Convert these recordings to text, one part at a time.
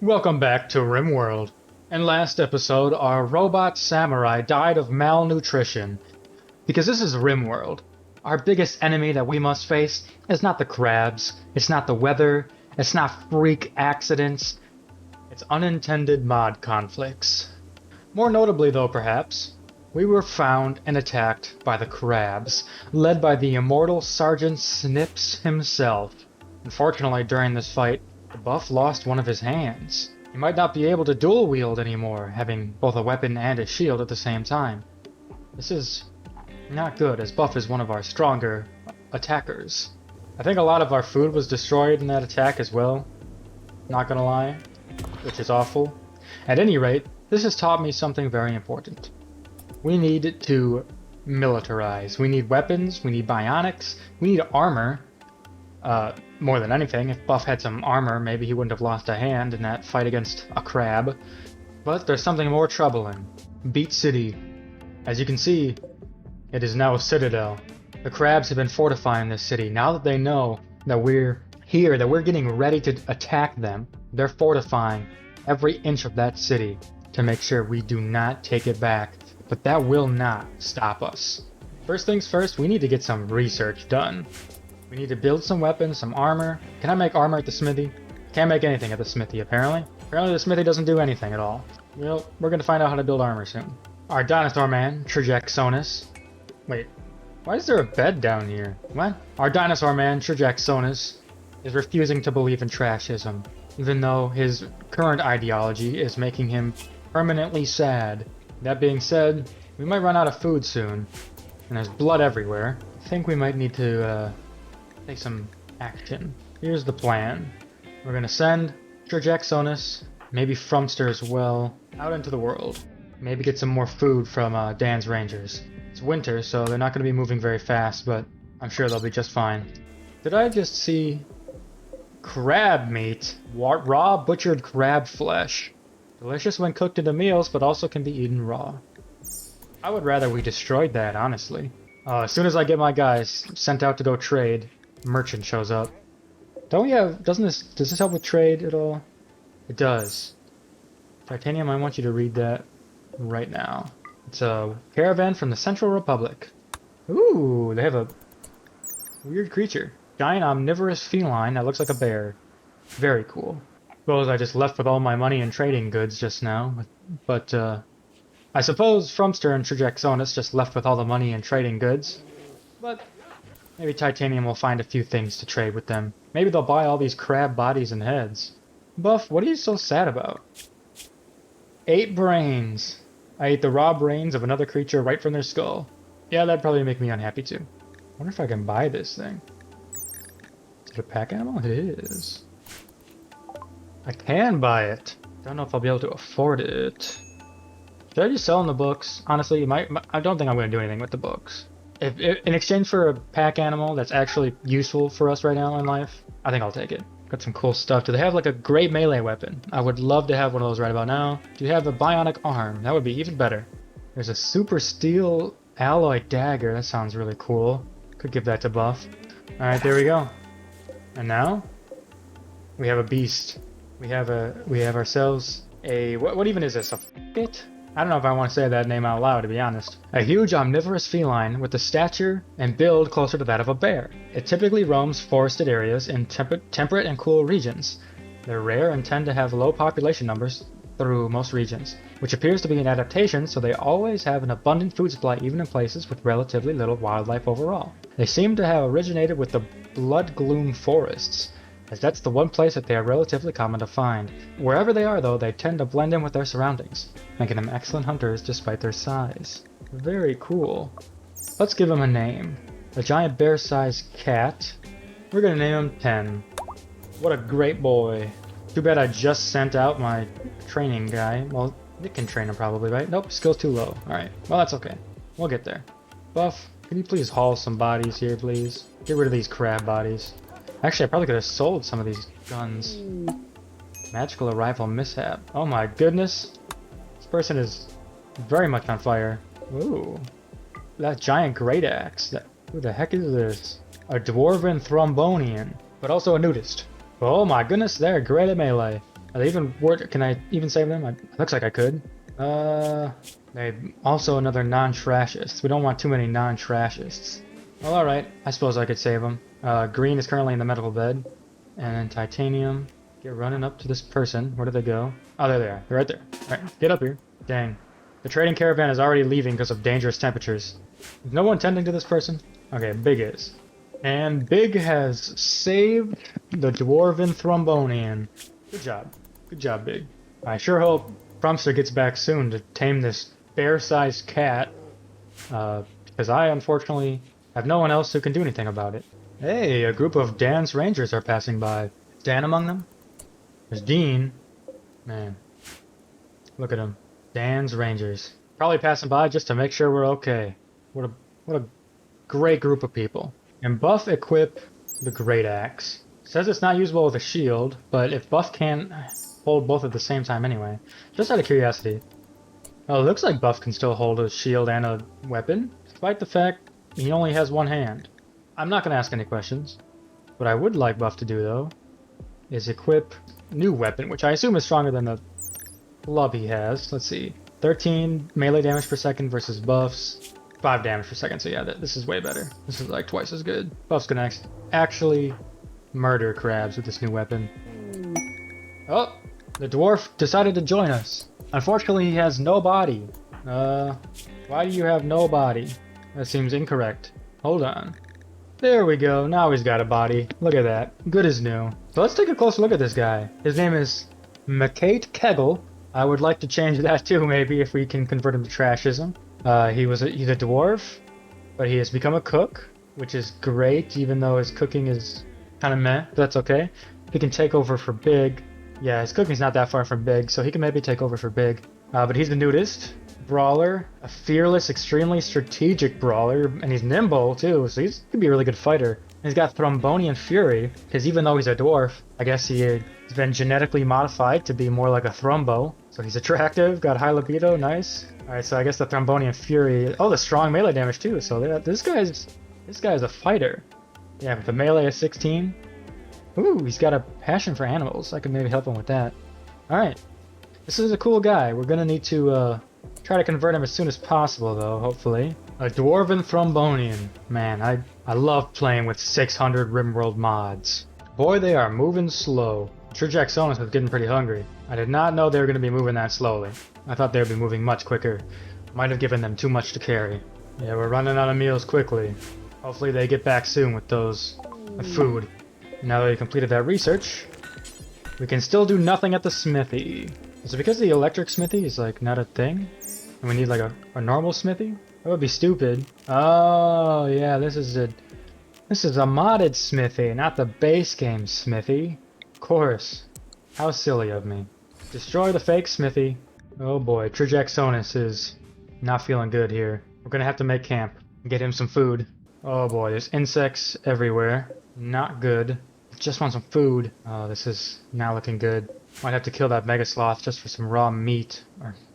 Welcome back to Rimworld. In last episode, our robot samurai died of malnutrition. Because this is Rimworld. Our biggest enemy that we must face is not the crabs, it's not the weather, it's not freak accidents, it's unintended mod conflicts. More notably though perhaps, we were found and attacked by the crabs, led by the immortal Sergeant Snips himself. Unfortunately during this fight, the buff lost one of his hands. He might not be able to dual wield anymore, having both a weapon and a shield at the same time. This is not good, as Buff is one of our stronger attackers. I think a lot of our food was destroyed in that attack as well, not gonna lie, which is awful. At any rate, this has taught me something very important. We need to militarize. We need weapons, we need bionics, we need armor. More than anything, if Buff had some armor, maybe he wouldn't have lost a hand in that fight against a crab. But there's something more troubling. Beat City. As you can see, it is now a citadel. The crabs have been fortifying this city. Now that they know that we're here, that we're getting ready to attack them, they're fortifying every inch of that city to make sure we do not take it back. But that will not stop us. First things first, we need to get some research done. We need to build some weapons, some armor. Can I make armor at the smithy? Can't make anything at the smithy, apparently. Apparently the smithy doesn't do anything at all. Well, we're gonna find out how to build armor soon. Our dinosaur man, Trajaxonus. Wait, why is there a bed down here? What? Our dinosaur man, Trajaxonus, is refusing to believe in trashism, even though his current ideology is making him permanently sad. That being said, we might run out of food soon, and there's blood everywhere. I think we might need to, take some action. Here's the plan. We're gonna send Trajaxonus, maybe Frumster as well, out into the world. Maybe get some more food from Dan's Rangers. It's winter, so they're not gonna be moving very fast, but I'm sure they'll be just fine. Did I just see crab meat? Raw butchered crab flesh. Delicious when cooked into meals, but also can be eaten raw. I would rather we destroyed that, honestly. As soon as I get my guys sent out to go trade, merchant shows up. Does this help with trade at all? It does. Titanium, I want you to read that right now. It's a caravan from the Central Republic. Ooh, they have a weird creature. Giant omnivorous feline that looks like a bear. Very cool. Suppose I just left with all my money and trading goods just now, but I suppose Frumster and Trajaxonus just left with all the money and trading goods, but maybe Titanium will find a few things to trade with them. Maybe they'll buy all these crab bodies and heads. Buff, what are you so sad about? 8 brains. I ate the raw brains of another creature right from their skull. Yeah, that'd probably make me unhappy too. Wonder if I can buy this thing. Is it a pack animal? It is. I can buy it. Don't know if I'll be able to afford it. Should I just sell in the books? Honestly, I don't think I'm going to do anything with the books. If in exchange for a pack animal that's actually useful for us right now in life, I think I'll take it. Got some cool stuff. Do they have like a great melee weapon? I would love to have one of those right about now. Do you have a bionic arm? That would be even better. There's a super steel alloy dagger. That sounds really cool. Could give that to Buff. Alright, there we go. And now we have a beast. We have ourselves a what even is this? A fit? I don't know if I want to say that name out loud, to be honest. A huge omnivorous feline with the stature and build closer to that of a bear. It typically roams forested areas in temperate and cool regions. They're rare and tend to have low population numbers through most regions, which appears to be an adaptation, so they always have an abundant food supply even in places with relatively little wildlife overall. They seem to have originated with the Blood Gloom forests, as that's the one place that they are relatively common to find. Wherever they are though, they tend to blend in with their surroundings, making them excellent hunters despite their size. Very cool. Let's give him a name. A giant bear-sized cat. We're gonna name him Pen. What a great boy. Too bad I just sent out my training guy. Well, Nick can train him probably, right? Nope, skill's too low. Alright, well that's okay. We'll get there. Buff, can you please haul some bodies here, please? Get rid of these crab bodies. Actually, I probably could have sold some of these guns. Magical arrival mishap. Oh my goodness. This person is very much on fire. Ooh. That giant great axe. Who the heck is this? A dwarven thrombonian, but also a nudist. Oh my goodness, they're great at melee. Are they even worth? Can I even save them? Looks like I could. They also another non-trashist. We don't want too many non-trashists. Well, alright. I suppose I could save them. Green is currently in the medical bed. And titanium. Get running up to this person. Where did they go? Oh, there they are. They're right there. Alright, get up here. Dang. The trading caravan is already leaving because of dangerous temperatures. Is no one tending to this person? Okay, Big is. And Big has saved the Dwarven Thrombonian. Good job. Good job, Big. I sure hope Frumpster gets back soon to tame this bear-sized cat. Because I, unfortunately, have no one else who can do anything about it. Hey, a group of Dan's Rangers are passing by. Is Dan among them? There's Dean. Man. Look at him. Dan's Rangers. Probably passing by just to make sure we're okay. What a great group of people. And Buff equip the Great Axe. Says it's not usable with a shield, but if Buff can't hold both at the same time anyway. Just out of curiosity. Oh, it looks like Buff can still hold a shield and a weapon, despite the fact he only has one hand. I'm not going to ask any questions. What I would like Buff to do, though, is equip new weapon, which I assume is stronger than the club he has. Let's see. 13 melee damage per second versus Buff's 5 damage per second. So yeah, this is way better. This is like twice as good. Buff's gonna actually murder crabs with this new weapon. Oh, the dwarf decided to join us. Unfortunately, he has no body. Why do you have no body? That seems incorrect. Hold on. There we go. Now he's got a body. Look at that. Good as new. So let's take a closer look at this guy. His name is McCate Kegel. I would like to change that too, maybe, if we can convert him to trashism. He's a dwarf, but he has become a cook, which is great, even though his cooking is kind of meh. But that's okay. He can take over for Big. Yeah, his cooking's not that far from Big, so he can maybe take over for Big. But he's the nudist. Brawler, a fearless, extremely strategic brawler, and he's nimble too, so he could be a really good fighter. And he's got Thrombonian Fury, because even though he's a dwarf, I guess he's been genetically modified to be more like a Thrombo. So he's attractive, got high libido, nice. Alright, so I guess the Thrombonian Fury, oh, the strong melee damage too, so this guy's a fighter. Yeah, with the melee of 16. Ooh, he's got a passion for animals. I could maybe help him with that. Alright, this is a cool guy. We're gonna need to try to convert him as soon as possible, though, hopefully. A Dwarven Thrombonian. Man, I love playing with 600 Rimworld mods. Boy, they are moving slow. Trashmasters was getting pretty hungry. I did not know they were going to be moving that slowly. I thought they would be moving much quicker. Might have given them too much to carry. Yeah, we're running out of meals quickly. Hopefully they get back soon with those food. Now that we completed that research, we can still do nothing at the smithy. Is it because the electric smithy is like not a thing? And we need like a normal smithy? That would be stupid. Oh yeah, this is a modded smithy, not the base game smithy. Of course. How silly of me. Destroy the fake smithy. Oh boy, Trashmasters is not feeling good here. We're gonna have to make camp and get him some food. Oh boy, there's insects everywhere. Not good. Just want some food. Oh, this is not looking good. Might have to kill that mega sloth just for some raw meat.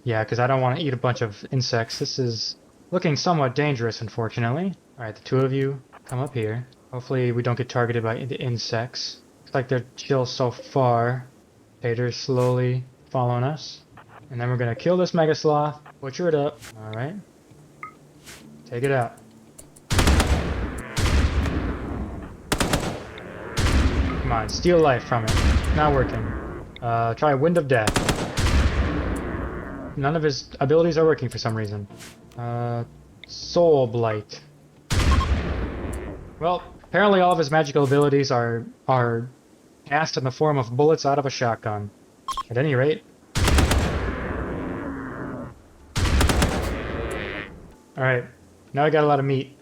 Yeah, because I don't want to eat a bunch of insects. This is looking somewhat dangerous, unfortunately. Alright, the two of you, come up here. Hopefully we don't get targeted by the insects. Looks like they're chill so far. Tater's slowly following us. And then we're going to kill this mega sloth. Butcher it up. Alright. Take it out. Come on, steal life from it. Not working. Try Wind of Death. None of his abilities are working for some reason. Soul Blight. Well, apparently all of his magical abilities are cast in the form of bullets out of a shotgun. At any rate. Alright, now we got a lot of meat.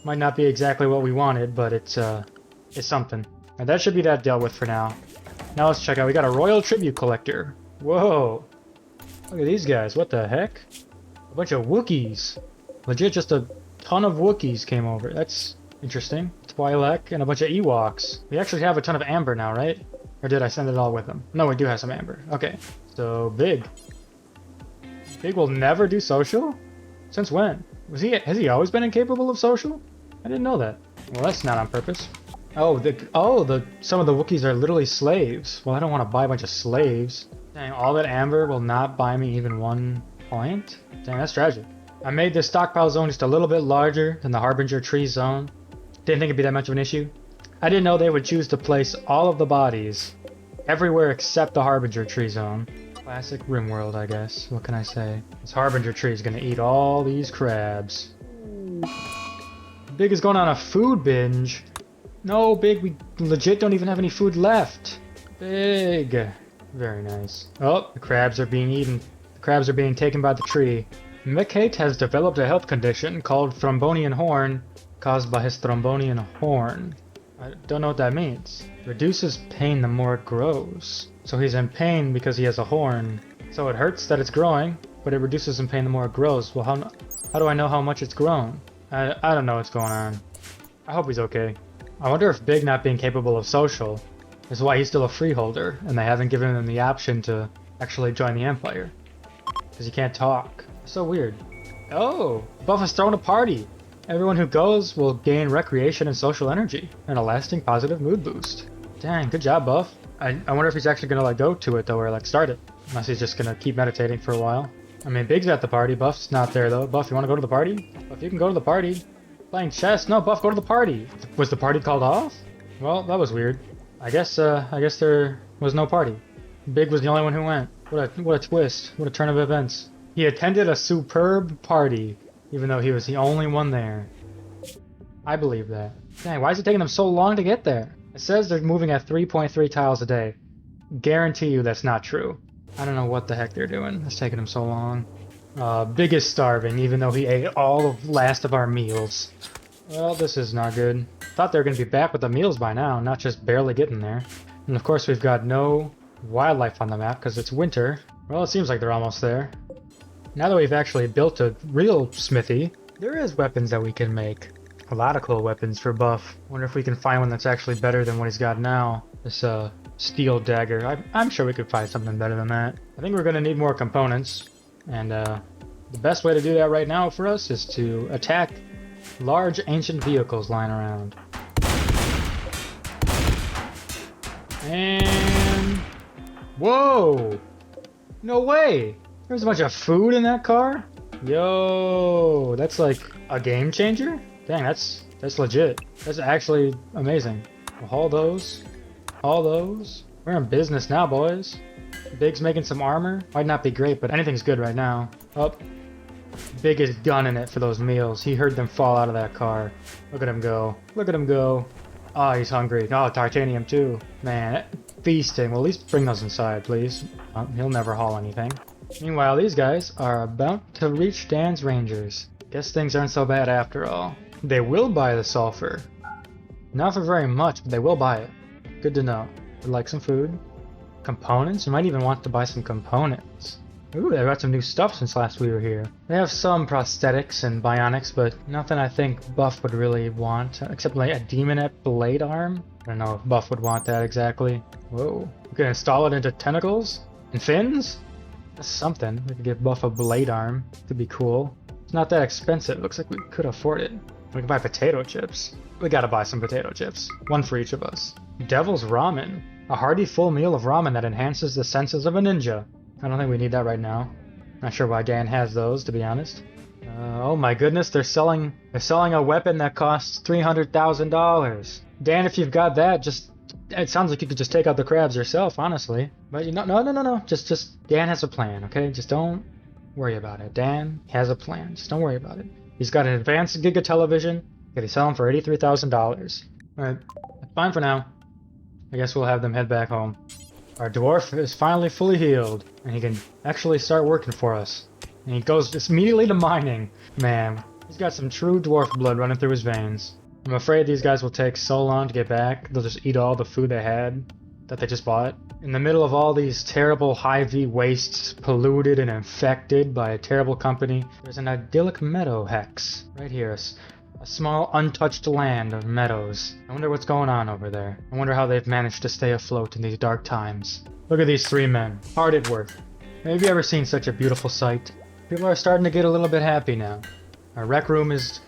Might not be exactly what we wanted, but it's something. And that should be that dealt with for now. Now let's check out, we got a Royal Tribute Collector. Whoa! Look at these guys, what the heck? A bunch of Wookiees. Legit, just a ton of Wookiees came over. That's interesting. Twi'lek and a bunch of Ewoks. We actually have a ton of amber now, right? Or did I send it all with them? No, we do have some amber. Okay, so Big. Big will never do social? Since when? Has he always been incapable of social? I didn't know that. Well, that's not on purpose. Some of the Wookiees are literally slaves. Well, I don't want to buy a bunch of slaves. Dang, all that amber will not buy me even 1 point? Dang, that's tragic. I made this stockpile zone just a little bit larger than the Harbinger tree zone. Didn't think it'd be that much of an issue. I didn't know they would choose to place all of the bodies everywhere except the Harbinger tree zone. Classic Rimworld, I guess. What can I say? This Harbinger tree is gonna eat all these crabs. Big is going on a food binge. No, Big, we legit don't even have any food left. Big. Very nice. Oh, the crabs are being eaten. The crabs are being taken by the tree. Mickate has developed a health condition called thrombonian horn, caused by his thrombonian horn. I don't know what that means. Reduces pain the more it grows. So he's in pain because he has a horn. So it hurts that it's growing, but it reduces in pain the more it grows. Well, how do I know how much it's grown? I don't know what's going on. I hope he's okay. I wonder if Big not being capable of social is why he's still a freeholder, and they haven't given him the option to actually join the Empire. Because he can't talk. So weird. Oh, Buff has thrown a party. Everyone who goes will gain recreation and social energy, and a lasting positive mood boost. Dang, good job, Buff. I wonder if he's actually gonna go to it though, or start it. Unless he's just gonna keep meditating for a while. I mean, Big's at the party, Buff's not there though. Buff, you wanna go to the party? Buff, you can go to the party. Playing chess? No, Buff, go to the party. Was the party called off? Well, that was weird. I guess there was no party. Big was the only one who went. What a twist. What a turn of events. He attended a superb party, even though he was the only one there. I believe that. Dang, why is it taking them so long to get there? It says they're moving at 3.3 tiles a day. Guarantee you that's not true. I don't know what the heck they're doing. It's taking them so long. Big is starving, even though he ate all the last of our meals. Well, this is not good. Thought they were going to be back with the meals by now, not just barely getting there. And of course we've got no wildlife on the map because it's winter. Well, it seems like they're almost there. Now that we've actually built a real smithy, there is weapons that we can make. A lot of cool weapons for Buff. Wonder if we can find one that's actually better than what he's got now. This steel dagger. I'm sure we could find something better than that. I think we're going to need more components. And the best way to do that right now for us is to attack large ancient vehicles lying around. And... whoa! No way! There's a bunch of food in that car? Yo, that's like a game changer? Dang, that's legit. That's actually amazing. We'll haul those. Haul those. We're in business now, boys. Big's making some armor. Might not be great, but anything's good right now. Oh, Big is gunning it for those meals. He heard them fall out of that car. Look at him go. Look at him go. Oh, he's hungry. Oh, titanium too. Man, feasting. Well, at least bring those inside, please. He'll never haul anything. Meanwhile, these guys are about to reach Dan's Rangers. Guess things aren't so bad after all. They will buy the sulfur. Not for very much, but they will buy it. Good to know. Would like some food. Components? You might even want to buy some components. Ooh, they've got some new stuff since last we were here. They have some prosthetics and bionics, but nothing I think Buff would really want, except like a demonette blade arm. I don't know if Buff would want that exactly. Whoa. We can install it into tentacles? And fins? That's something. We could give Buff a blade arm. Could be cool. It's not that expensive. Looks like we could afford it. We can buy potato chips. We gotta buy some potato chips. One for each of us. Devil's Ramen. A hearty full meal of ramen that enhances the senses of a ninja. I don't think we need that right now. Not sure why Dan has those, to be honest. Oh my goodness, they're selling a weapon that costs $300,000. Dan, if you've got that, it sounds like you could just take out the crabs yourself, honestly. But no. Just Dan has a plan, okay? Just don't worry about it. Dan has a plan. Just don't worry about it. He's got an advanced Giga television that he's selling for $83,000. Alright, that's fine for now. I guess we'll have them head back home. Our dwarf is finally fully healed, and he can actually start working for us. And he goes just immediately to mining. Man, he's got some true dwarf blood running through his veins. I'm afraid these guys will take so long to get back, they'll just eat all the food they had that they just bought. In the middle of all these terrible high-V wastes, polluted and infected by a terrible company, there's an idyllic meadow hex right here. A small untouched land of meadows. I wonder what's going on over there. I wonder how they've managed to stay afloat in these dark times. Look at these three men, hard at work. Have you ever seen such a beautiful sight? People are starting to get a little bit happy now. Our rec room is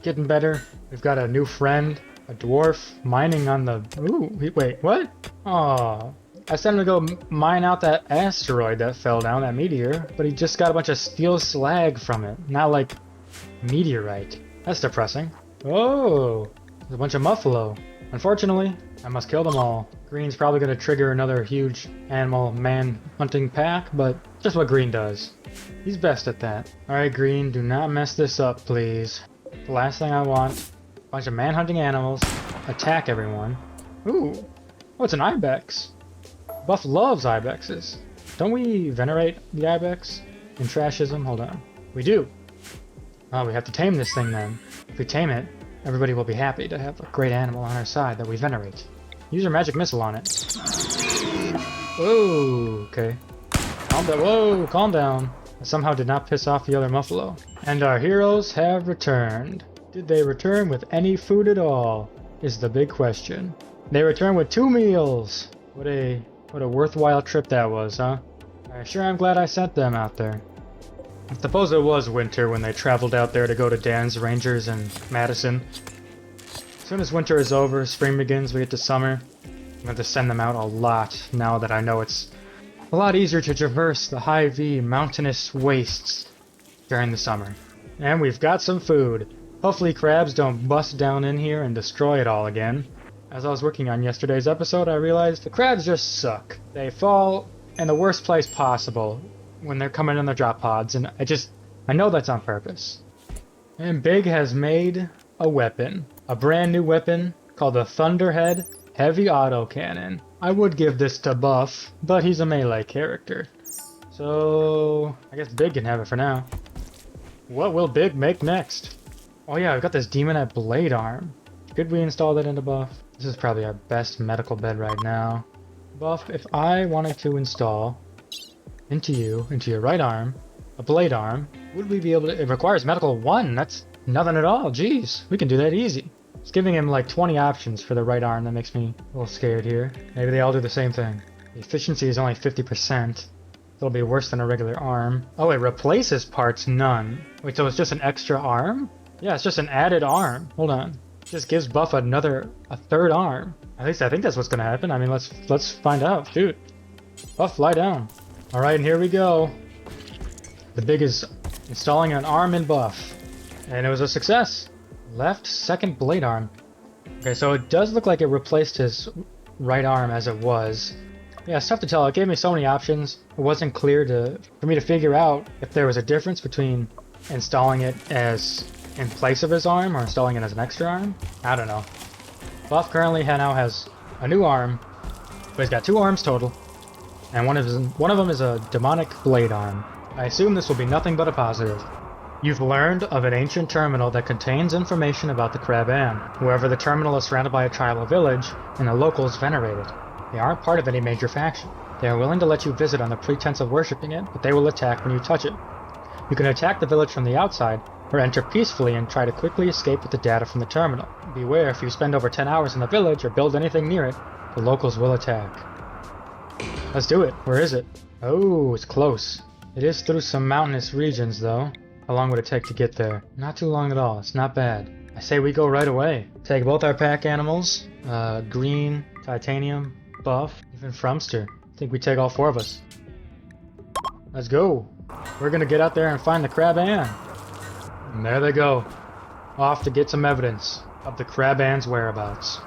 getting better. We've got a new friend. A dwarf mining on the... Ooh, wait, what? Oh, I sent him to go mine out that asteroid that fell down, that meteor, but he just got a bunch of steel slag from it, not like meteorite. That's depressing. Oh, there's a bunch of muffalo. Unfortunately, I must kill them all. Green's probably going to trigger another huge animal man hunting pack, but just what Green does. He's best at that. Alright, Green, do not mess this up, please. The last thing I want, a bunch of man hunting animals, attack everyone. Ooh, oh, it's an ibex. Buff loves ibexes. Don't we venerate the ibex in Trashism? Hold on. We do. Oh, we have to tame this thing then. If we tame it, everybody will be happy to have a great animal on our side that we venerate. Use your magic missile on it. Whoa, okay. Calm down. Whoa, calm down. I somehow did not piss off the other muffalo. And our heroes have returned. Did they return with any food at all? Is the big question. They returned with 2 meals. What a worthwhile trip that was, huh? Sure, I'm glad I sent them out there. I suppose it was winter when they traveled out there to go to Dan's Rangers in Madison. As soon as winter is over, spring begins, we get to summer. I'm going to send them out a lot now that I know it's a lot easier to traverse the high V mountainous wastes during the summer. And we've got some food. Hopefully crabs don't bust down in here and destroy it all again. As I was working on yesterday's episode, I realized the crabs just suck. They fall in the worst place possible when they're coming in the drop pods, and I know that's on purpose. And Big has made a weapon. A brand new weapon called the Thunderhead Heavy Autocannon. I would give this to Buff, but he's a melee character. So I guess Big can have it for now. What will Big make next? Oh yeah, I've got this Demonette Blade Arm. Could we install that into Buff? This is probably our best medical bed right now. Buff, if I wanted to install into your right arm, a blade arm, would we be able to... It requires medical 1, that's nothing at all, jeez. We can do that easy. It's giving him like 20 options for the right arm, that makes me a little scared here. Maybe they all do the same thing. The efficiency is only 50%. It'll be worse than a regular arm. Oh, it replaces parts, none. Wait, so it's just an extra arm? Yeah, it's just an added arm. Hold on. Just gives Buff a third arm. At least I think that's what's gonna happen. I mean, let's find out. Shoot. Buff, lie down. Alright, and here we go. The Big is installing an arm in Buff. And it was a success. Left second blade arm. Okay, so it does look like it replaced his right arm as it was. Yeah, it's tough to tell. It gave me so many options. It wasn't clear for me to figure out if there was a difference between installing it as in place of his arm or installing it as an extra arm. I don't know. Buff currently now has a new arm, but he's got 2 arms total, and one of them is a demonic blade arm. I assume this will be nothing but a positive. You've learned of an ancient terminal that contains information about the Crabban. However, the terminal is surrounded by a tribal village, and the locals venerate it. They aren't part of any major faction. They are willing to let you visit on the pretense of worshipping it, but they will attack when you touch it. You can attack the village from the outside, or enter peacefully and try to quickly escape with the data from the terminal. Beware, if you spend over 10 hours in the village or build anything near it, the locals will attack. Let's do it. Where is it? Oh, it's close. It is through some mountainous regions, though. How long would it take to get there? Not too long at all. It's not bad. I say we go right away. Take both our pack animals. Green, Titanium, Buff, even Frumster. I think we take all 4 of us. Let's go. We're gonna get out there and find the Crabban. And there they go. Off to get some evidence of the Crabban's whereabouts.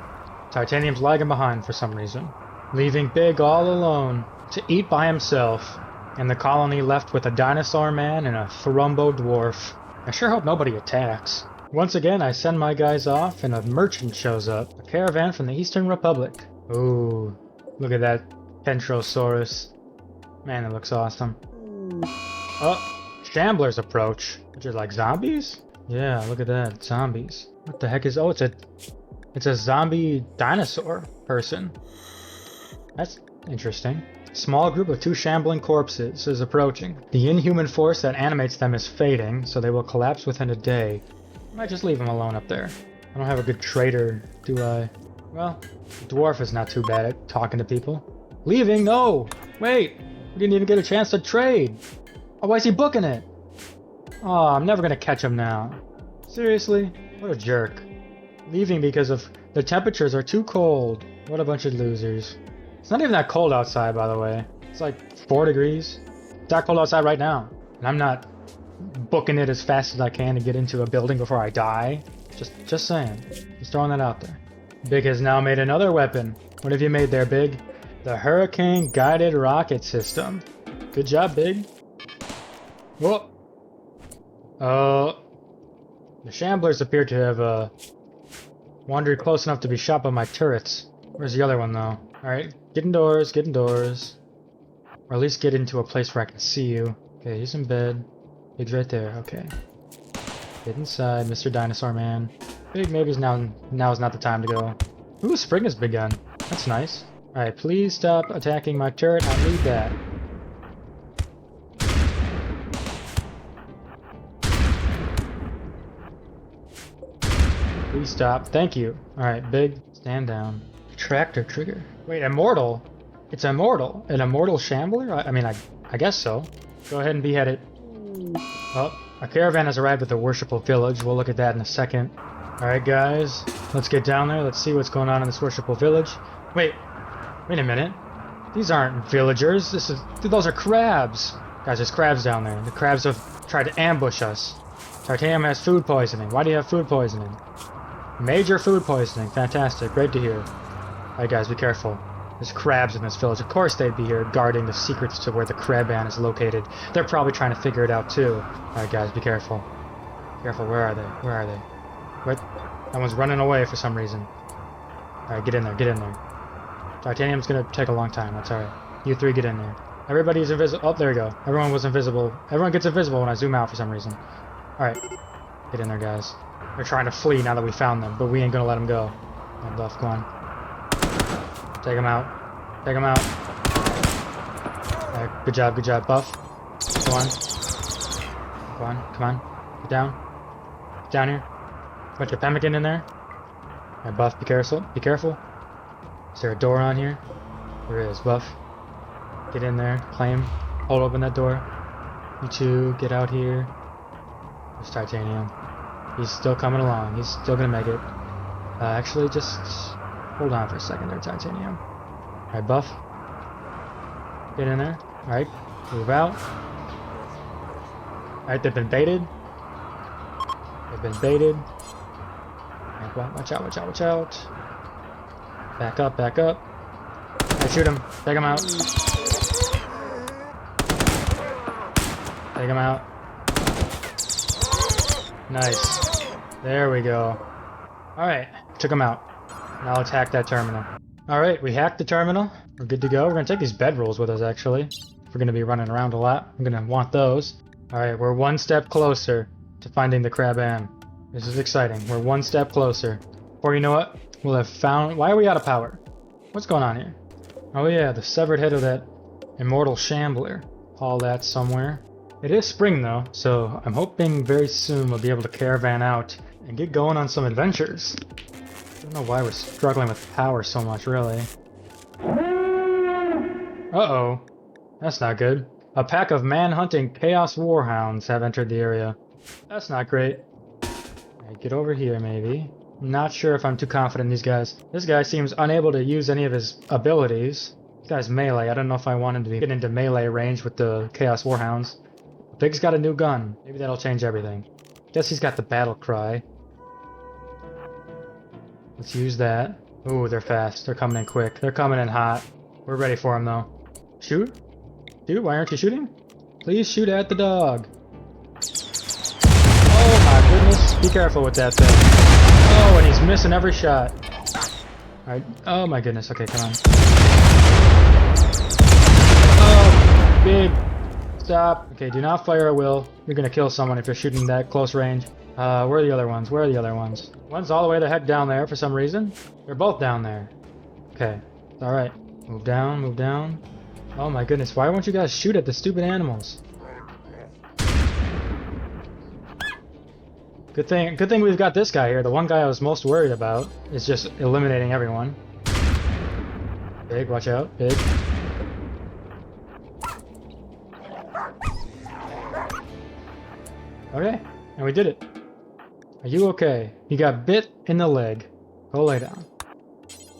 Titanium's lagging behind for some reason, leaving Big all alone to eat by himself, and the colony left with a dinosaur man and a Thrumbo dwarf. I sure hope nobody attacks. Once again, I send my guys off and a merchant shows up, a caravan from the Eastern Republic. Ooh, look at that Kentrosaurus. Man, it looks awesome. Oh, Shamblers approach. Which are like zombies? Yeah, look at that, zombies. What the heck is... Oh, it's a zombie dinosaur person. That's interesting. Small group of 2 shambling corpses is approaching. The inhuman force that animates them is fading, so they will collapse within a day. I might just leave them alone up there. I don't have a good trader, do I? Well, the dwarf is not too bad at talking to people. Leaving? No! Wait! We didn't even get a chance to trade! Oh, why is he booking it? Oh, I'm never gonna catch him now. Seriously? What a jerk. Leaving because of The temperatures are too cold. What a bunch of losers. It's not even that cold outside, by the way. It's like 4 degrees. It's that cold outside right now. And I'm not booking it as fast as I can to get into a building before I die. Just saying. Just throwing that out there. Big has now made another weapon. What have you made there, Big? The Hurricane Guided Rocket System. Good job, Big. Whoa. The Shamblers appear to have wandered close enough to be shot by my turrets. Where's the other one, though? Alright, get indoors, get indoors. Or at least get into a place where I can see you. Okay, he's in bed. Big's right there, okay. Get inside, Mr. Dinosaur Man. Big, maybe now is not the time to go. Ooh, spring has begun. That's nice. Alright, please stop attacking my turret. I need that. Please stop. Thank you. Alright, Big, stand down. Tractor trigger. Wait, immortal? It's immortal. An immortal shambler? I mean, I guess so. Go ahead and behead it. Oh, our caravan has arrived at the worshipful village. We'll look at that in a second. Alright, guys. Let's get down there. Let's see what's going on in this worshipful village. Wait a minute. These aren't villagers. Those are crabs. Guys, there's crabs down there. The crabs have tried to ambush us. Titanium has food poisoning. Why do you have food poisoning? Major food poisoning. Fantastic. Great to hear. Alright, guys, be careful. There's crabs in this village. Of course they'd be here guarding the secrets to where the Crabban is located. They're probably trying to figure it out too. Alright, guys, be careful. Careful, where are they? Where are they? What? That one's running away for some reason. Alright, get in there, get in there. Titanium's gonna take a long time, that's alright. You three get in there. Everybody's invisible. Oh, there we go. Everyone was invisible. Everyone gets invisible when I zoom out for some reason. Alright. Get in there, guys. They're trying to flee now that we found them, but we ain't gonna let them go. Come on, Buff, come on. Take them out. Take them out. Alright, good job, Buff. Go on. Go on, come on. Get down. Get down here. Bunch of pemmican in there. Alright, Buff, be careful. Be careful. Is there a door on here? There is, Buff. Get in there. Claim. Hold open that door. You two, get out here. There's Titanium. He's still coming along. He's still gonna make it. Actually, just hold on for a second there, Titanium. Alright, Buff. Get in there. Alright, move out. Alright, they've been baited. They've been baited. Alright, watch out, watch out, watch out. Back up, back up. Alright, shoot him. Take him out. Take him out. Nice. There we go. Alright, took him out. Now let's hack that terminal. Alright, we hacked the terminal. We're good to go. We're gonna take these bedrolls with us, actually. If we're gonna be running around a lot, I'm gonna want those. Alright, we're one step closer to finding the Crabban. This is exciting. We're one step closer. Or you know what? We'll have found... Why are we out of power? What's going on here? Oh yeah, the severed head of that immortal shambler. Haul that somewhere. It is spring though, so I'm hoping very soon we'll be able to caravan out and get going on some adventures. I don't know why we're struggling with power so much, really. Uh-oh. That's not good. A pack of man-hunting Chaos Warhounds have entered the area. That's not great. Alright, get over here, maybe. I'm not sure if I'm too confident in these guys. This guy seems unable to use any of his abilities. This guy's melee. I don't know if I want him to get into melee range with the Chaos Warhounds. Big's got a new gun. Maybe that'll change everything. Guess he's got the battle cry. Let's use that. Ooh, they're fast. They're coming in quick. They're coming in hot. We're ready for him, though. Shoot? Dude, why aren't you shooting? Please shoot at the dog. Oh my goodness. Be careful with that thing. Oh, and he's missing every shot. Alright. Oh my goodness. Okay, come on. Oh, Big. Stop. Okay, do not fire at will. You're gonna kill someone if you're shooting that close range. Where are the other ones? Where are the other ones? One's all the way the heck down there for some reason. They're both down there. Okay. Alright. Move down, move down. Oh my goodness, why won't you guys shoot at the stupid animals? Good thing we've got this guy here. The one guy I was most worried about is just eliminating everyone. Big, watch out. Big. Okay, and we did it. Are you okay? You got bit in the leg. Go lay down.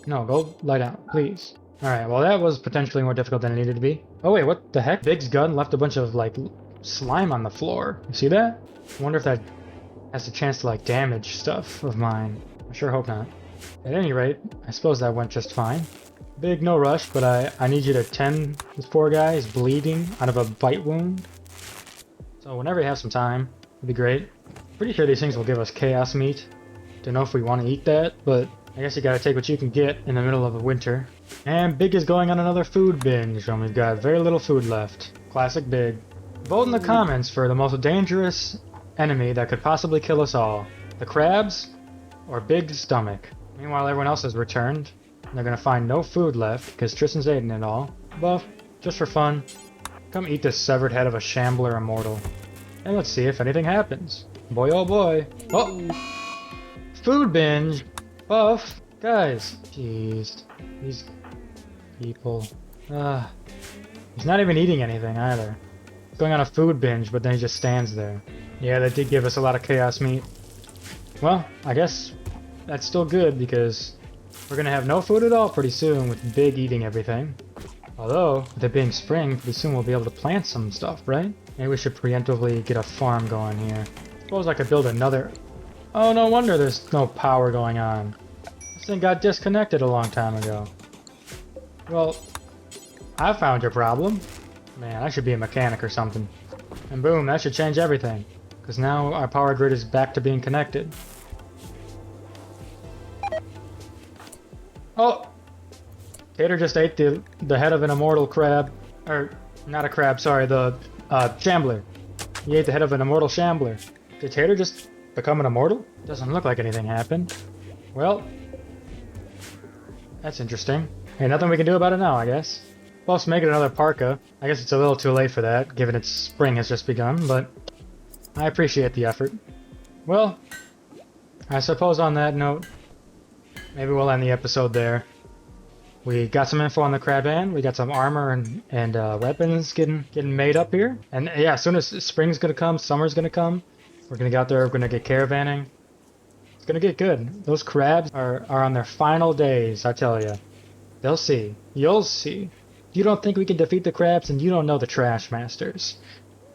No, go lie down, please. Alright, well that was potentially more difficult than it needed to be. Oh wait, what the heck? Big's gun left a bunch of, like, slime on the floor. You see that? I wonder if that has a chance to, like, damage stuff of mine. I sure hope not. At any rate, I suppose that went just fine. Big, no rush, but I need you to tend this poor guy. He's bleeding out of a bite wound. So whenever you have some time, it'd be great. Pretty sure these things will give us chaos meat. Don't know if we want to eat that, but I guess you gotta take what you can get in the middle of the winter. And Big is going on another food binge, and we've got very little food left. Classic Big. Vote in the comments for the most dangerous enemy that could possibly kill us all. The crabs or Big's stomach. Meanwhile, everyone else has returned. And they're gonna find no food left because Tristan's eaten it all. But just for fun, come eat this severed head of a shambler immortal. And let's see if anything happens. Boy oh boy. Oh! Food binge! Buff! Guys! Jeez. These people. He's not even eating anything either. He's going on a food binge, but then he just stands there. Yeah, that did give us a lot of chaos meat. Well, I guess that's still good because we're gonna have no food at all pretty soon with Big eating everything. Although, with it being spring, pretty soon we'll be able to plant some stuff, right? Maybe we should preemptively get a farm going here. Suppose I could build another... Oh, no wonder there's no power going on. This thing got disconnected a long time ago. Well, I found your problem. Man, I should be a mechanic or something. And boom, that should change everything. Because now our power grid is back to being connected. Oh! Tater just ate the head of an immortal crab. Or, not a crab, sorry, the shambler. He ate the head of an immortal shambler. Did Tater just become an immortal? Doesn't look like anything happened. Well, that's interesting. Hey, nothing we can do about it now, I guess. Plus, make it another parka. I guess it's a little too late for that, given its spring has just begun, but I appreciate the effort. Well, I suppose on that note, maybe we'll end the episode there. We got some info on the crab ant, we got some armor and weapons getting made up here. And yeah, as soon as spring's gonna come, summer's gonna come, we're gonna get out there, we're gonna get caravanning. It's gonna get good. Those crabs are on their final days, I tell you. They'll see. You'll see. You don't think we can defeat the crabs, and you don't know the Trashmasters.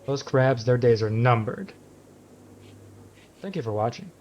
Those crabs, their days are numbered. Thank you for watching.